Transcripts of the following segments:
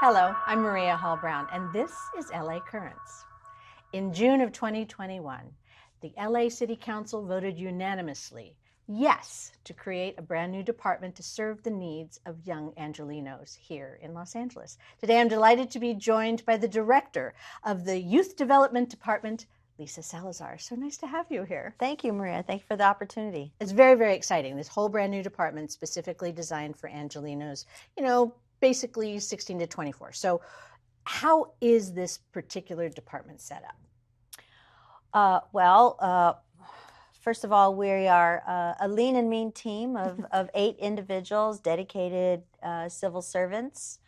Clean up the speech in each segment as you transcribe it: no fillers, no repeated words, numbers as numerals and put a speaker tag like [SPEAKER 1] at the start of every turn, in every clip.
[SPEAKER 1] Hello, I'm Maria Hall Brown, and this is LA Currents. In June of 2021, the LA City Council voted unanimously yes to create a brand new department to serve the needs of young Angelenos here in Los Angeles. Today, I'm delighted to be joined by the director of the Youth Development Department, Lisa Salazar. So nice to have you here.
[SPEAKER 2] Thank you, Maria. Thank you for the opportunity.
[SPEAKER 1] It's very, very exciting. This whole brand new department specifically designed for Angelenos, basically 16 to 24. So how is this particular department set up?
[SPEAKER 2] First of all, we are a lean and mean team of 8 individuals, dedicated civil servants,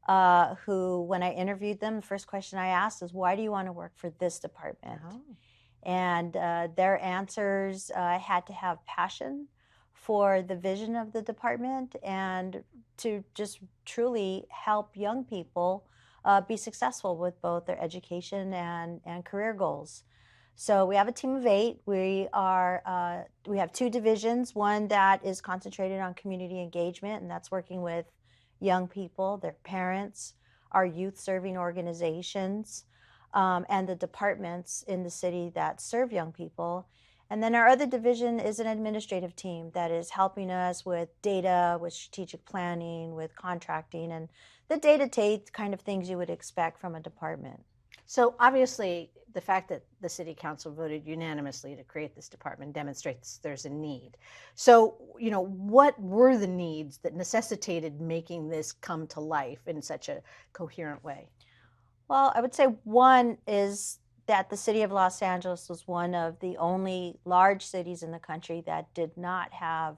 [SPEAKER 2] who, when I interviewed them, the first question I asked is, why do you want to work for this department?
[SPEAKER 1] Oh.
[SPEAKER 2] And their answers had to have passion for the vision of the department and to just truly help young people be successful with both their education and career goals. So we have a team of 8. We have 2 divisions, one that is concentrated on community engagement, and that's working with young people, their parents, our youth serving organizations, and the departments in the city that serve young people. And then our other division is an administrative team that is helping us with data, with strategic planning, with contracting, and the day-to-day kind of things you would expect from a department.
[SPEAKER 1] So obviously, the fact that the City Council voted unanimously to create this department demonstrates there's a need. So, what were the needs that necessitated making this come to life in such a coherent way?
[SPEAKER 2] Well, I would say one is that the city of Los Angeles was one of the only large cities in the country that did not have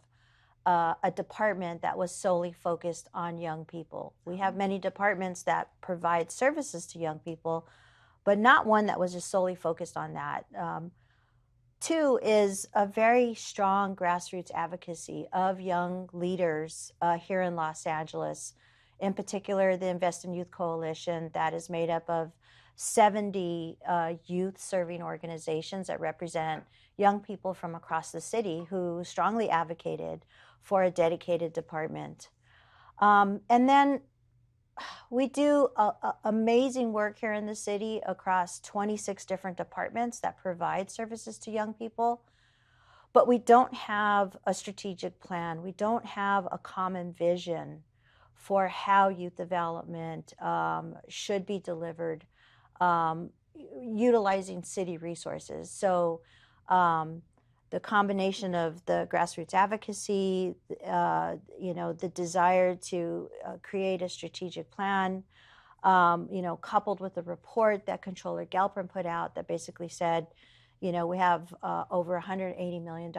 [SPEAKER 2] a department that was solely focused on young people. We have many departments that provide services to young people, but not one that was just solely focused on that. 2 is a very strong grassroots advocacy of young leaders here in Los Angeles. In particular, the Invest in Youth Coalition that is made up of 70 youth-serving organizations that represent young people from across the city who strongly advocated for a dedicated department. And then we do amazing work here in the city across 26 different departments that provide services to young people. But we don't have a strategic plan. We don't have a common vision for how youth development should be delivered utilizing city resources. So the combination of the grassroots advocacy, the desire to create a strategic plan, coupled with the report that Controller Galpin put out that basically said, we have over $180 million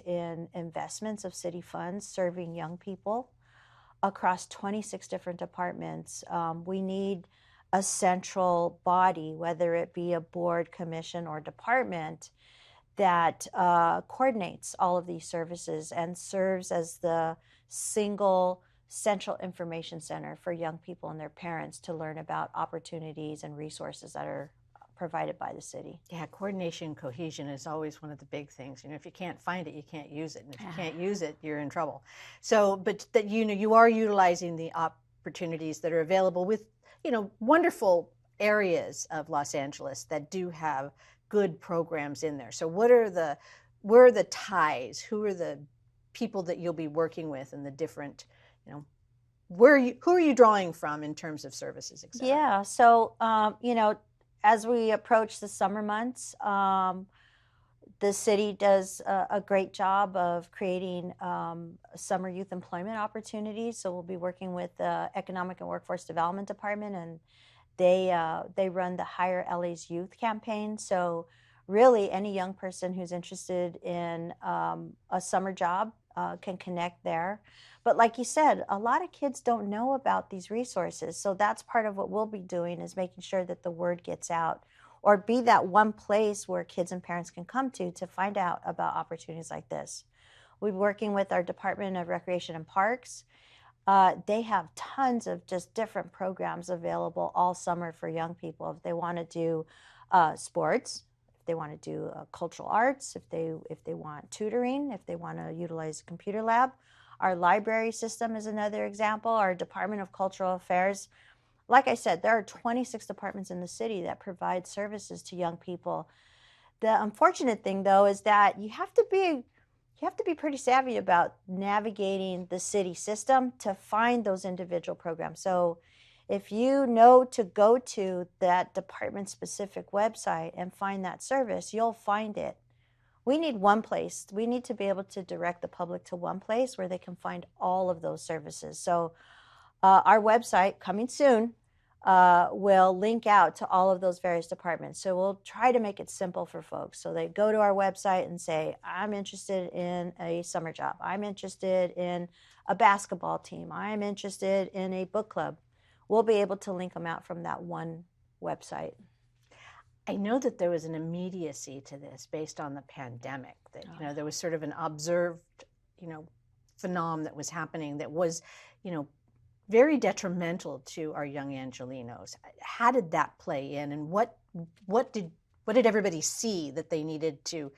[SPEAKER 2] in investments of city funds serving young people across 26 different departments. We need a central body, whether it be a board, commission, or department, that coordinates all of these services and serves as the single central information center for young people and their parents to learn about opportunities and resources that are provided by the city.
[SPEAKER 1] Yeah, coordination, cohesion is always one of the big things. If you can't find it, you can't use it. And if you can't use it, you're in trouble. So, but that, you are utilizing the opportunities that are available with, wonderful areas of Los Angeles that do have good programs in there. So where are the ties? Who are the people that you'll be working with and the different, who are you drawing from in terms of services, et cetera?
[SPEAKER 2] Yeah, so, as we approach the summer months, the city does a great job of creating summer youth employment opportunities. So we'll be working with the Economic and Workforce Development Department, and they run the Hire LA's Youth campaign. So really, any young person who's interested in a summer job can connect there. But like you said, a lot of kids don't know about these resources. So that's part of what we'll be doing, is making sure that the word gets out, or be that one place where kids and parents can come to find out about opportunities like this. We'll be working with our Department of Recreation and Parks. They have tons of just different programs available all summer for young people. If they want to do sports, if they want to do cultural arts, if they want tutoring, if they want to utilize a computer lab. Our library system is another example. Our Department of Cultural Affairs like I said, there are 26 departments in the city that provide services to young people. The unfortunate thing, though, is that you have to be pretty savvy about navigating the city system to find those individual programs. So if you know to go to that department specific website and find that service, you'll find it. We need one place. We need to be able to direct the public to one place where they can find all of those services. So our website, coming soon, will link out to all of those various departments. So we'll try to make it simple for folks. So they go to our website and say, I'm interested in a summer job. I'm interested in a basketball team. I'm interested in a book club. We'll be able to link them out from that one website.
[SPEAKER 1] I know that there was an immediacy to this based on the pandemic, that, there was sort of an observed, phenomenon that was happening that was, very detrimental to our young Angelenos. How did that play in, and what did everybody see that they needed to,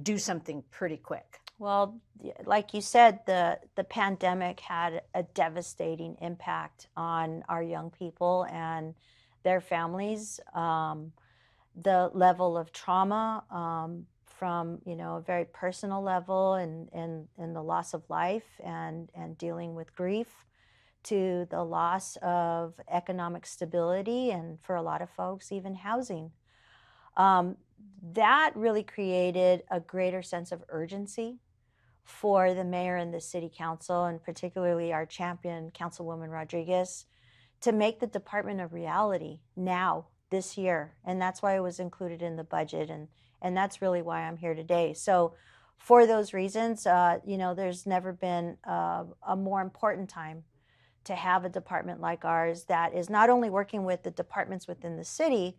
[SPEAKER 1] do something pretty quick?
[SPEAKER 2] Well, like you said, the pandemic had a devastating impact on our young people and their families. The level of trauma from a very personal level and the loss of life and dealing with grief, to the loss of economic stability, and for a lot of folks, even housing. That really created a greater sense of urgency for the mayor and the city council, and particularly our champion, Councilwoman Rodriguez, to make the department a reality now, this year. And that's why it was included in the budget, and that's really why I'm here today. So for those reasons, there's never been a more important time to have a department like ours that is not only working with the departments within the city,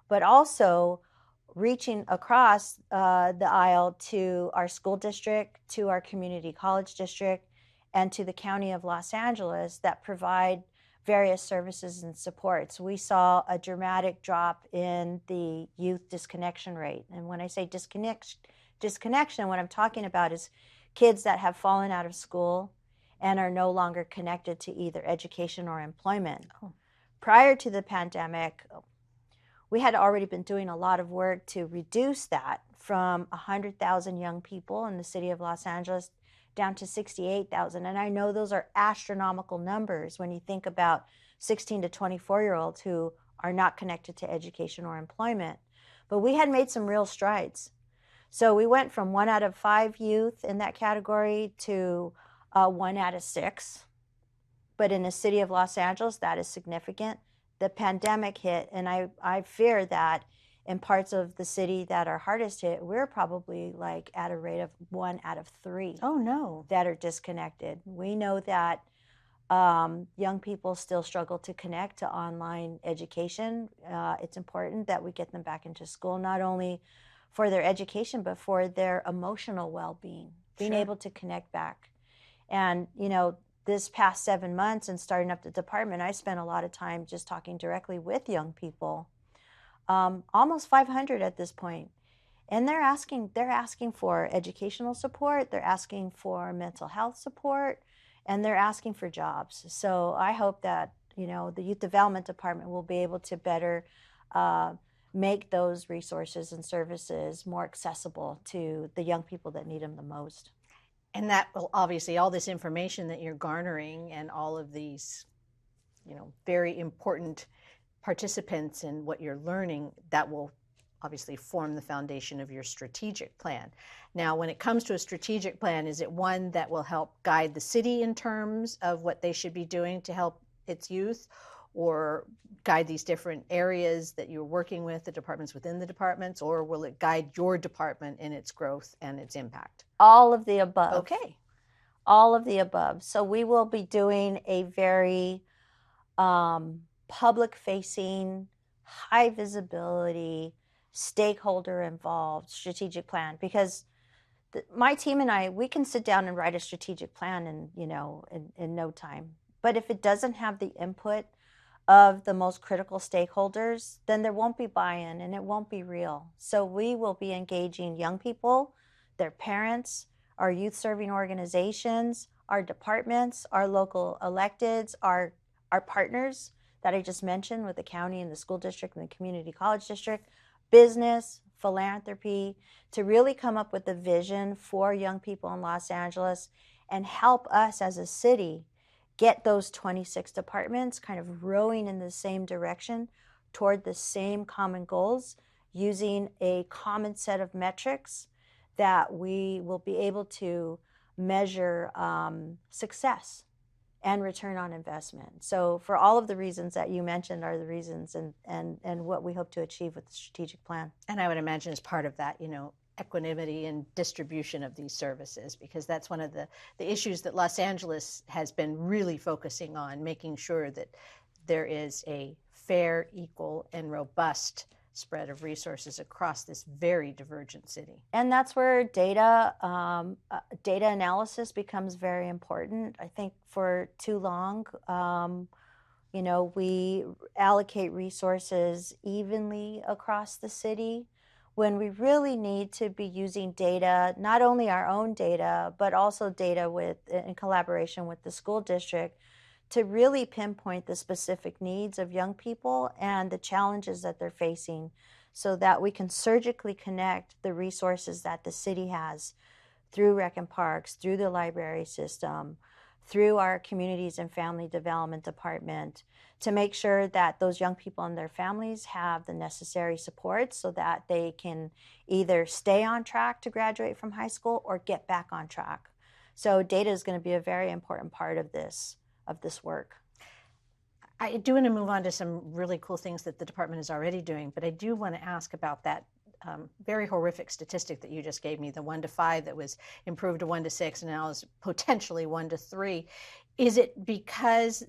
[SPEAKER 2] but also reaching across the aisle to our school district, to our community college district, and to the County of Los Angeles that provide various services and supports. We saw a dramatic drop in the youth disconnection rate. And when I say disconnection, what I'm talking about is kids that have fallen out of school and are no longer connected to either education or employment.
[SPEAKER 1] Oh.
[SPEAKER 2] Prior to the pandemic, we had already been doing a lot of work to reduce that from 100,000 young people in the city of Los Angeles down to 68,000. And I know those are astronomical numbers when you think about 16 to 24-year-olds who are not connected to education or employment. But we had made some real strides. So we went from 1 out of 5 youth in that category to 1 out of 6. But in the city of Los Angeles, that is significant. The pandemic hit, and I fear that in parts of the city that are hardest hit, we're probably like at a rate of 1 out of 3.
[SPEAKER 1] Oh, no.
[SPEAKER 2] That are disconnected. We know that young people still struggle to connect to online education. It's important that we get them back into school, not only for their education, but for their emotional well-being, being
[SPEAKER 1] Sure.
[SPEAKER 2] able to connect back. And, this past 7 months and starting up the department, I spent a lot of time just talking directly with young people, almost 500 at this point. And they're asking for educational support, they're asking for mental health support, and they're asking for jobs. So I hope that, the Youth Development Department will be able to better make those resources and services more accessible to the young people that need them the most.
[SPEAKER 1] And that will obviously, all this information that you're garnering and all of these, very important participants in what you're learning, that will obviously form the foundation of your strategic plan. Now, when it comes to a strategic plan, is it one that will help guide the city in terms of what they should be doing to help its youth, or guide these different areas that you're working with, the departments within the departments, or will it guide your department in its growth and its impact?
[SPEAKER 2] All of the above.
[SPEAKER 1] Okay.
[SPEAKER 2] All of the above. So we will be doing a very public-facing, high visibility, stakeholder involved strategic plan, because my team and I, we can sit down and write a strategic plan in no time. But if it doesn't have the input of the most critical stakeholders, then there won't be buy-in and it won't be real. So we will be engaging young people, their parents, our youth serving organizations, our departments, our local electeds, our partners, that I just mentioned with the county and the school district and the community college district, business, philanthropy, to really come up with a vision for young people in Los Angeles and help us as a city get those 26 departments kind of rowing in the same direction toward the same common goals, using a common set of metrics that we will be able to measure success and return on investment. So for all of the reasons that you mentioned are the reasons and what we hope to achieve with the strategic plan.
[SPEAKER 1] And I would imagine as part of that, equanimity and distribution of these services, because that's one of the issues that Los Angeles has been really focusing on, making sure that there is a fair, equal, and robust spread of resources across this very divergent city.
[SPEAKER 2] And that's where data analysis becomes very important. I think for too long, we allocate resources evenly across the city when we really need to be using data, not only our own data, but also data in collaboration with the school district, to really pinpoint the specific needs of young people and the challenges that they're facing, so that we can surgically connect the resources that the city has through Rec and Parks, through the library system, through our Communities and Family Development Department, to make sure that those young people and their families have the necessary support so that they can either stay on track to graduate from high school or get back on track. So data is going to be a very important part of this work.
[SPEAKER 1] I do want to move on to some really cool things that the department is already doing, but I do want to ask about that very horrific statistic that you just gave me, the 1 to 5 that was improved to 1 to 6 and now is potentially 1 to 3. Is it because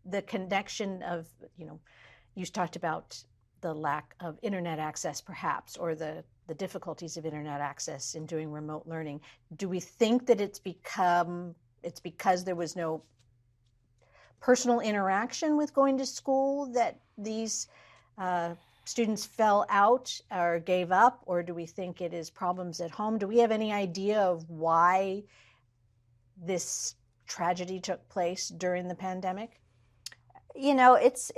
[SPEAKER 1] the connection of, you talked about the lack of internet access perhaps, or the difficulties of internet access in doing remote learning? Do we think that it's because there was no personal interaction with going to school that these students fell out or gave up, or do we think it is problems at home? Do we have any idea of why this tragedy took place during the pandemic?
[SPEAKER 2] It's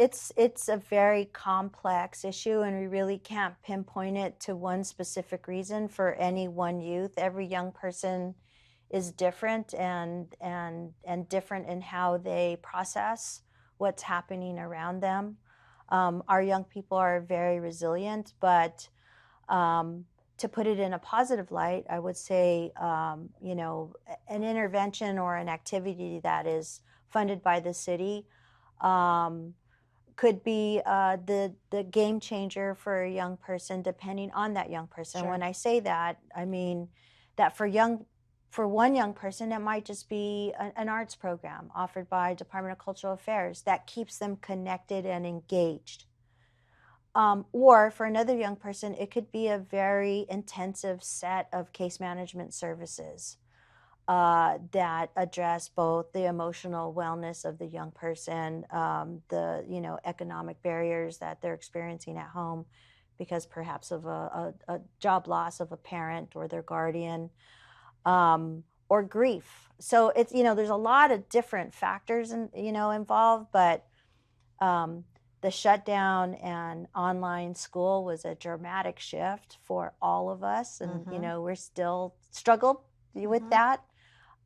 [SPEAKER 2] a very complex issue, and we really can't pinpoint it to one specific reason for any one youth. Every young person is different and different in how they process what's happening around them. Our young people are very resilient, but to put it in a positive light, I would say, an intervention or an activity that is funded by the city could be the game changer for a young person, depending on that young person.
[SPEAKER 1] Sure.
[SPEAKER 2] When I say that, I mean that for one young person, it might just be an arts program offered by Department of Cultural Affairs that keeps them connected and engaged. Or for another young person, it could be a very intensive set of case management services that address both the emotional wellness of the young person, the economic barriers that they're experiencing at home because perhaps of a job loss of a parent or their guardian, or grief. So it's there's a lot of different factors involved, but the shutdown and online school was a dramatic shift for all of us, and we're still struggled with that.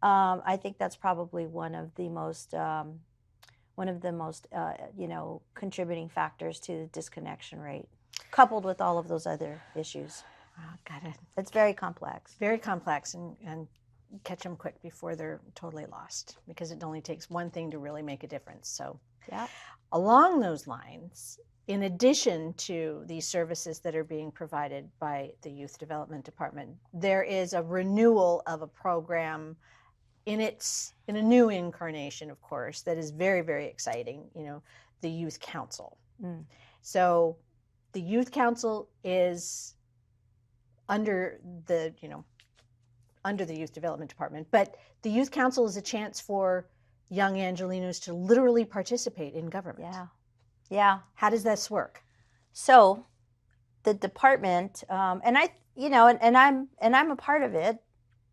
[SPEAKER 2] I think that's probably one of the most contributing factors to the disconnection rate, coupled with all of those other issues.
[SPEAKER 1] Oh, got it.
[SPEAKER 2] It's very complex.
[SPEAKER 1] Very complex, and catch them quick before they're totally lost, because it only takes one thing to really make a difference. So,
[SPEAKER 2] yeah.
[SPEAKER 1] Along those lines, in addition to these services that are being provided by the Youth Development Department, there is a renewal of a program in a new incarnation, of course, that is very, very exciting, the Youth Council. So the Youth Council is under the Youth Development Department, but the Youth Council is a chance for young Angelenos to literally participate in government.
[SPEAKER 2] Yeah. How does this work? So the department, and I'm a part of it,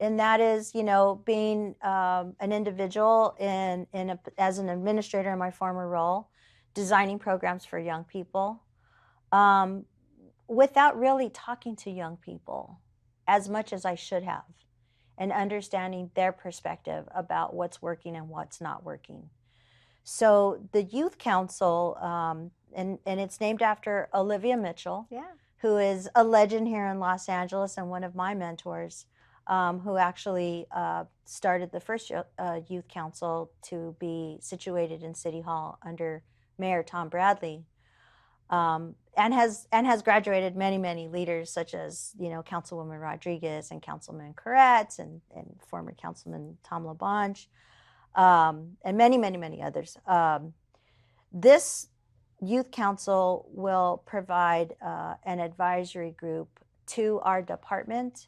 [SPEAKER 2] and that is, being an individual as an administrator in my former role, designing programs for young people, without really talking to young people as much as I should have, and understanding their perspective about what's working and what's not working. So the Youth Council, and it's named after Olivia Mitchell,
[SPEAKER 1] Yeah.
[SPEAKER 2] who is a legend here in Los Angeles and one of my mentors, who actually started the first Youth Council to be situated in City Hall under Mayor Tom Bradley, and has graduated many leaders, such as, you know, Councilwoman Rodriguez and Councilman Koretz and former Councilman Tom LaBonge, and many others. This Youth Council will provide an advisory group to our department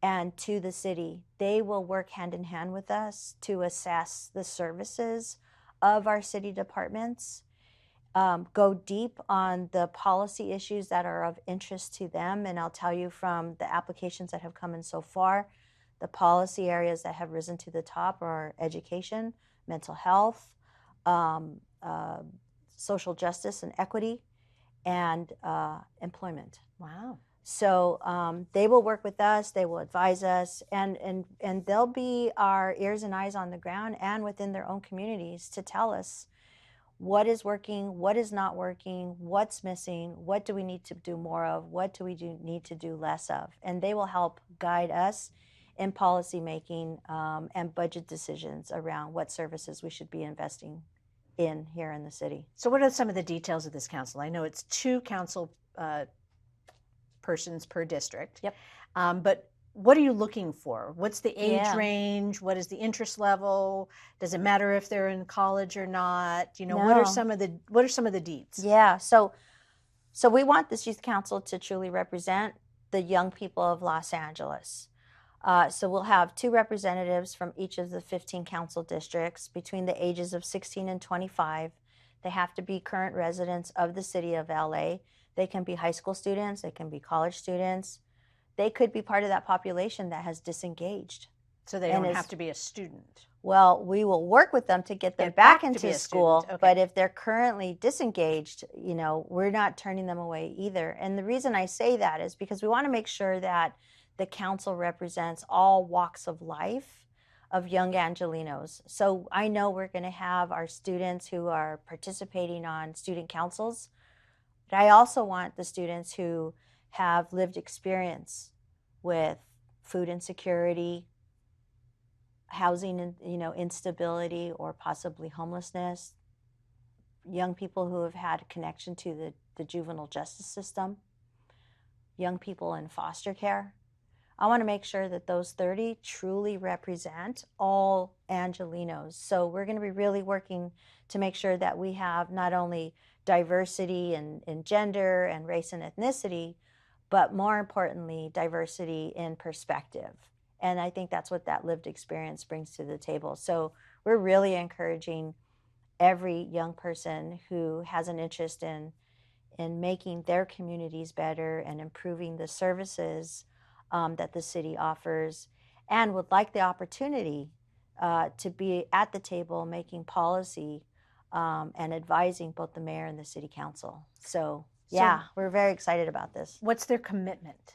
[SPEAKER 2] and to the city. They will work hand in hand with us to assess the services of our city departments, go deep on the policy issues that are of interest to them. And I'll tell you, from the applications that have come in so far, the policy areas that have risen to the top are education, mental health, social justice and equity, and employment.
[SPEAKER 1] Wow.
[SPEAKER 2] So they will work with us, they will advise us, and they'll be our ears and eyes on the ground and within their own communities to tell us what is working, what is not working, what's missing, what do we need to do more of, what do we need to do less of. And they will help guide us in policy making and budget decisions around what services we should be investing in here in the city.
[SPEAKER 1] So what are some of the details of this council? I know it's 2 council persons per district.
[SPEAKER 2] Yep.
[SPEAKER 1] But what are you looking for? What's the age
[SPEAKER 2] Yeah.
[SPEAKER 1] range? What is the interest level? Does it matter if they're in college or not? You know,
[SPEAKER 2] No.
[SPEAKER 1] what are some of the deets?
[SPEAKER 2] Yeah. So we want this youth council to truly represent the young people of Los Angeles. So we'll have 2 representatives from each of the 15 council districts between the ages of 16 and 25. They have to be current residents of the city of LA. They can be high school students, they can be college students. They could be part of that population that has disengaged.
[SPEAKER 1] So they don't have to be a student.
[SPEAKER 2] Well, we will work with them to get them back
[SPEAKER 1] to be
[SPEAKER 2] into
[SPEAKER 1] a
[SPEAKER 2] school.
[SPEAKER 1] student. Okay.
[SPEAKER 2] But if they're currently disengaged, you know, we're not turning them away either. And the reason I say that is because we want to make sure that the council represents all walks of life of young Angelenos. So I know we're going to have our students who are participating on student councils, but I also want the students who have lived experience with food insecurity, housing, instability, or possibly homelessness, young people who have had a connection to the juvenile justice system, young people in foster care. I want to make sure that those 30 truly represent all Angelenos. So we're going to be really working to make sure that we have not only diversity in gender and race and ethnicity, but more importantly, diversity in perspective. And I think that's what that lived experience brings to the table. So we're really encouraging every young person who has an interest in making their communities better and improving the services that the city offers, and would like the opportunity to be at the table making policy and advising both the mayor and the city council. So yeah, we're very excited about this.
[SPEAKER 1] What's their commitment?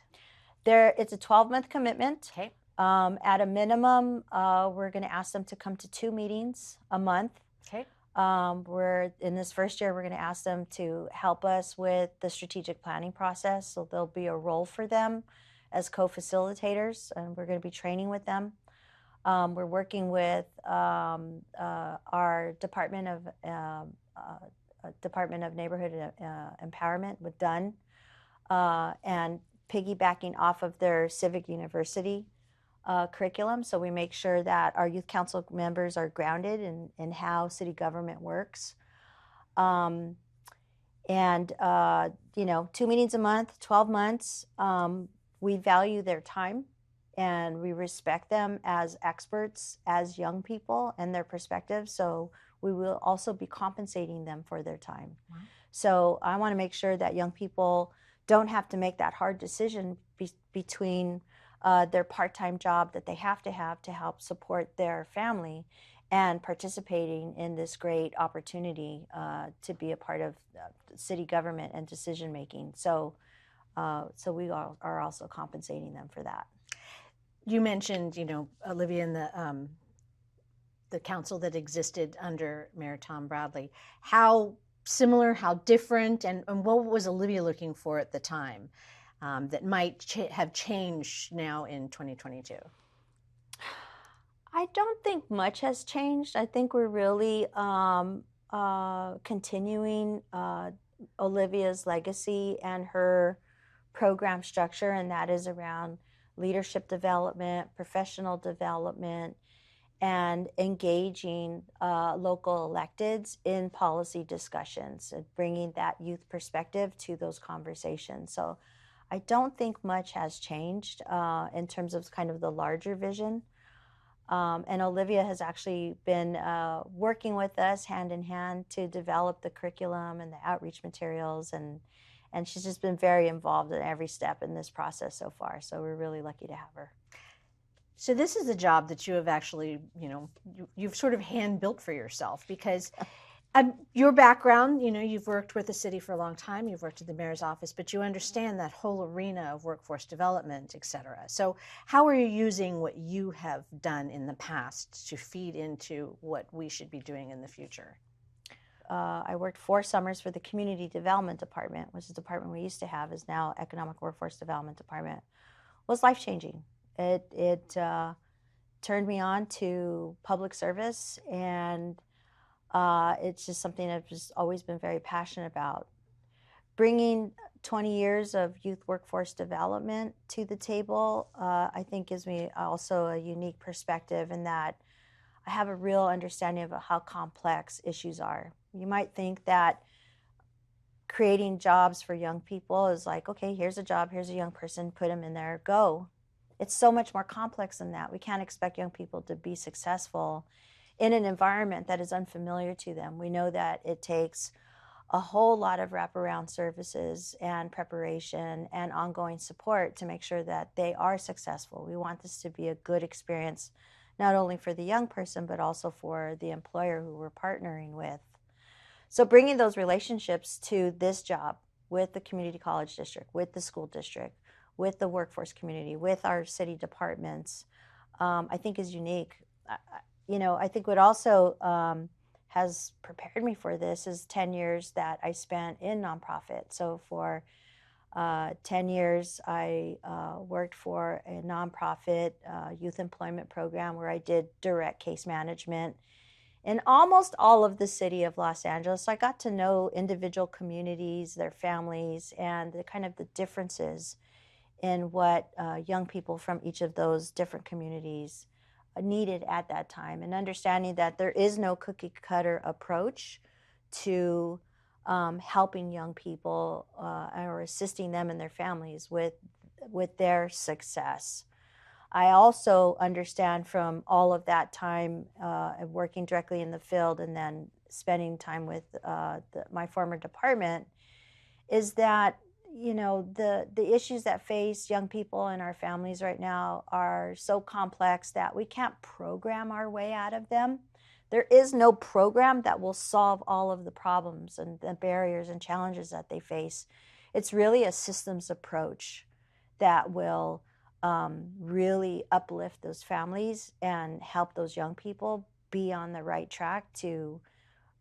[SPEAKER 2] It's a 12-month commitment.
[SPEAKER 1] Okay.
[SPEAKER 2] At a minimum, we're going to ask them to come to 2 meetings a month.
[SPEAKER 1] Okay.
[SPEAKER 2] We're in this first year, we're going to ask them to help us with the strategic planning process. So there'll be a role for them as co-facilitators, and we're going to be training with them. We're working with our Department of Neighborhood Empowerment with Dunn, and piggybacking off of their Civic University curriculum. So we make sure that our youth council members are grounded in how city government works. 2 meetings a month, 12 months. We value their time and we respect them as experts, as young people and their perspectives. So we will also be compensating them for their time. Wow. So I want to make sure that young people don't have to make that hard decision between their part-time job that they have to help support their family and participating in this great opportunity to be a part of city government and decision making. So we are also compensating them for that.
[SPEAKER 1] You mentioned, Olivia, and the council that existed under Mayor Tom Bradley. How similar, how different, and what was Olivia looking for at the time that might have changed now in 2022?
[SPEAKER 2] I don't think much has changed. I think we're really continuing Olivia's legacy and her program structure, and that is around leadership development, professional development, and engaging local electeds in policy discussions and bringing that youth perspective to those conversations. So I don't think much has changed in terms of kind of the larger vision. And Olivia has actually been working with us hand in hand to develop the curriculum and the outreach materials, and she's just been very involved in every step in this process so far. So we're really lucky to have her.
[SPEAKER 1] So this is a job that you have actually, you've sort of hand built for yourself, because your background, you've worked with the city for a long time, you've worked at the mayor's office, but you understand that whole arena of workforce development, et cetera. So how are you using what you have done in the past to feed into what we should be doing in the future?
[SPEAKER 2] I worked 4 summers for the Community Development Department, which is the department we used to have, is now Economic Workforce Development Department. It was life-changing. It turned me on to public service, and it's just something I've just always been very passionate about. Bringing 20 years of youth workforce development to the table, I think gives me also a unique perspective in that I have a real understanding of how complex issues are. You might think that creating jobs for young people is like, okay, here's a job, here's a young person, put them in there, go. It's so much more complex than that. We can't expect young people to be successful in an environment that is unfamiliar to them. We know that it takes a whole lot of wraparound services and preparation and ongoing support to make sure that they are successful. We want this to be a good experience, not only for the young person, but also for the employer who we're partnering with. So bringing those relationships to this job with the community college district, with the school district, with the workforce community, with our city departments, I think is unique. I think what also has prepared me for this is 10 years that I spent in nonprofit. So for 10 years, I worked for a nonprofit youth employment program where I did direct case management in almost all of the city of Los Angeles. So I got to know individual communities, their families, and the differences in what young people from each of those different communities needed at that time, and understanding that there is no cookie cutter approach to helping young people or assisting them and their families with their success. I also understand from all of that time working directly in the field and then spending time with my former department is that the issues that face young people and our families right now are so complex that we can't program our way out of them. There is no program that will solve all of the problems and the barriers and challenges that they face. It's really a systems approach that will really uplift those families and help those young people be on the right track to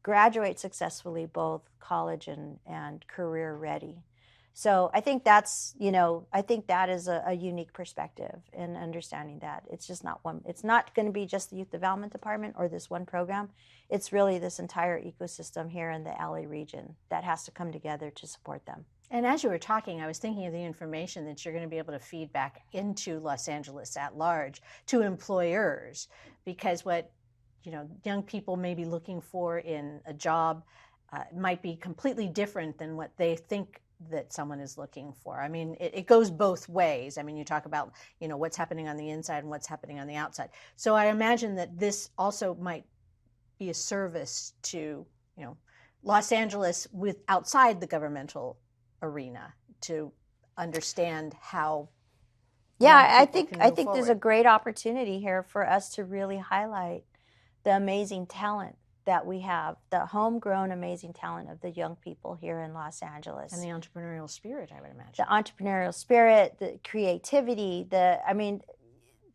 [SPEAKER 2] graduate successfully, both college and career ready. So I think that is a unique perspective in understanding that it's just not one. It's not going to be just the youth development department or this one program. It's really this entire ecosystem here in the LA region that has to come together to support them.
[SPEAKER 1] And as you were talking, I was thinking of the information that you're going to be able to feed back into Los Angeles at large to employers, because what young people may be looking for in a job might be completely different than what they think that someone is looking for. I mean, it goes both ways. I mean, you talk about what's happening on the inside and what's happening on the outside. So I imagine that this also might be a service to Los Angeles with outside the governmental arena to understand how.
[SPEAKER 2] Yeah, I think there's a great opportunity here for us to really highlight the amazing talent that we have, the homegrown amazing talent of the young people here in Los Angeles.
[SPEAKER 1] And the entrepreneurial spirit, I would imagine.
[SPEAKER 2] The entrepreneurial spirit, the creativity,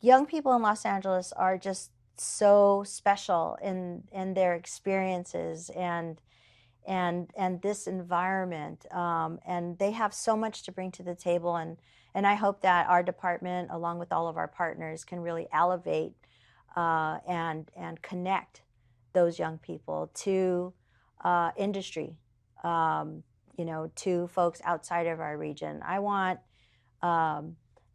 [SPEAKER 2] young people in Los Angeles are just so special in their experiences and this environment, and they have so much to bring to the table, and I hope that our department, along with all of our partners, can really elevate and connect those young people to industry, to folks outside of our region. I want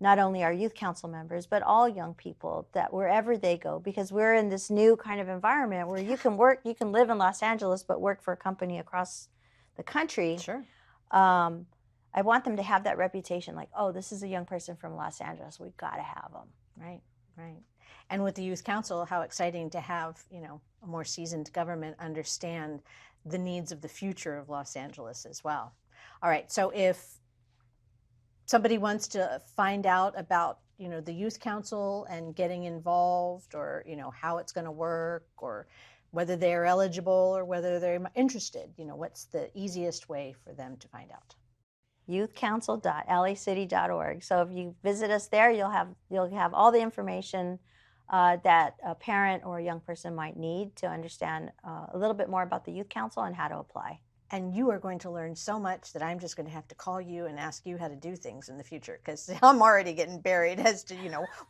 [SPEAKER 2] not only our youth council members, but all young people, that wherever they go, because we're in this new kind of environment where you can live in Los Angeles, but work for a company across the country.
[SPEAKER 1] Sure.
[SPEAKER 2] I want them to have that reputation, like, oh, this is a young person from Los Angeles. We've got to have them.
[SPEAKER 1] Right, right. And with the youth council, how exciting to have, a more seasoned government understand the needs of the future of Los Angeles as well. All right, so if somebody wants to find out about, the youth council and getting involved, or, how it's going to work, or whether they're eligible or whether they're interested, what's the easiest way for them to find out?
[SPEAKER 2] youthcouncil.lacity.org. So if you visit us there, you'll have all the information that a parent or a young person might need to understand a little bit more about the youth council and how to apply.
[SPEAKER 1] And you are going to learn so much that I'm just going to have to call you and ask you how to do things in the future, because I'm already getting buried as to,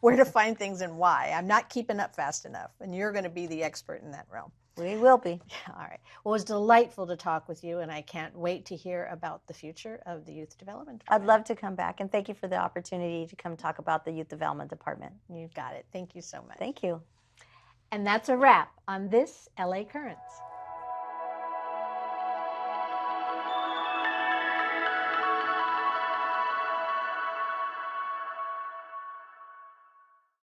[SPEAKER 1] where to find things and why. I'm not keeping up fast enough, and you're going to be the expert in that realm.
[SPEAKER 2] We will be.
[SPEAKER 1] Yeah, all right. Well, it was delightful to talk with you, and I can't wait to hear about the future of the Youth Development Department.
[SPEAKER 2] I'd love to come back, and thank you for the opportunity to come talk about the Youth Development Department.
[SPEAKER 1] You've got it. Thank you so much.
[SPEAKER 2] Thank you.
[SPEAKER 1] And that's a wrap on this LA Currents.